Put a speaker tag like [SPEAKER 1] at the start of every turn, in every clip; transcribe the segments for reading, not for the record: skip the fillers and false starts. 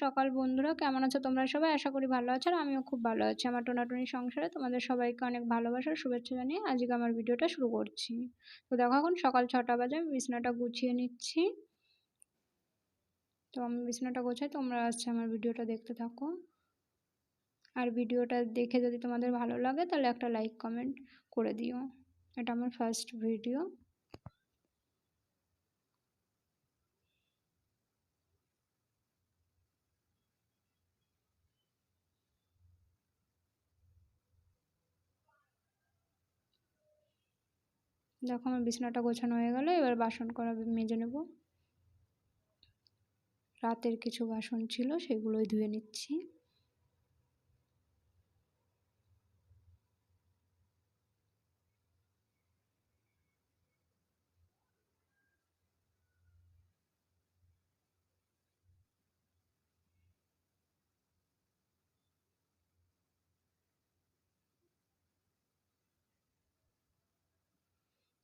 [SPEAKER 1] সকাল বন্ধুরা, কেমন আছো তোমরা সবাই? আশা করি ভালো আছো, আর আমিও খুব ভালো আছি। আমার টোনাটুনি সংসারে তোমাদের সবাইকে অনেক ভালোবাসার শুভেচ্ছা জানিয়ে আজকে আমার ভিডিওটা শুরু করছি। তো দেখো এখন সকাল 6টা বাজে, আমি বিছানাটা গুছিয়ে নিচ্ছি। তো আমি বিছানাটা গোছাই, তোমরা আমার ভিডিওটা দেখতে থাকো। আর ভিডিওটা দেখে যদি তোমাদের ভালো লাগে তাহলে একটা লাইক কমেন্ট করে দিও। এটা আমার ফার্স্ট ভিডিও। দেখো আমার বিছানাটা গোছানো হয়ে গেল, এবার বাসন করা মেজে নেব। রাতের কিছু বাসন ছিল সেগুলোই ধুয়ে নিচ্ছি।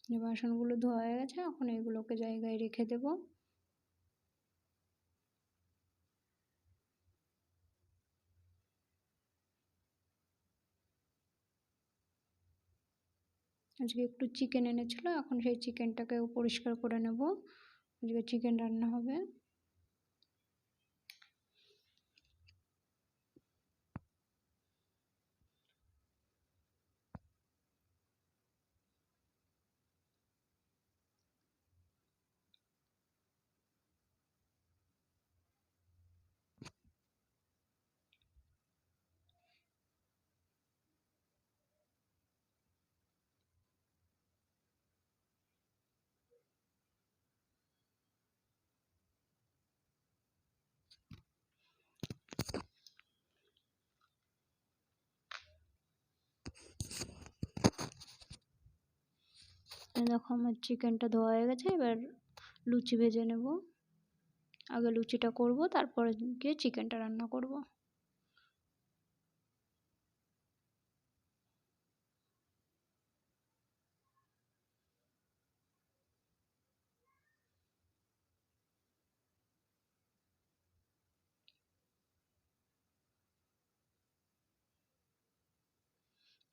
[SPEAKER 1] যে বাসনগুলো ধোয়া হয়ে গেছে, এখন এগুলোকে জায়গায় রেখে দেব। আজকে একটু চিকেন এনেছিল, এখন সেই চিকেনটাকেও পরিষ্কার করে নেব। আজকে চিকেন রান্না হবে। দেখো আমার চিকেনটা ধোয়া হয়ে গেছে, এবার লুচি ভেজে নেব। আগে লুচিটা করব, তারপরে গিয়ে চিকেনটা রান্না করব।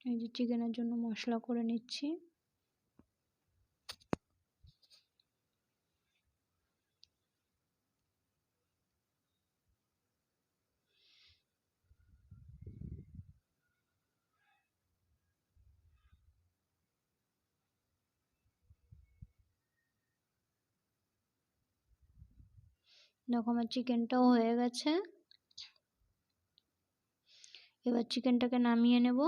[SPEAKER 1] এই যে চিকেনের জন্য মশলা করে নিচ্ছি। দেখো আমার চিকেনটাও হয়ে গেছে, এবার চিকেনটাকে নামিয়ে নেব।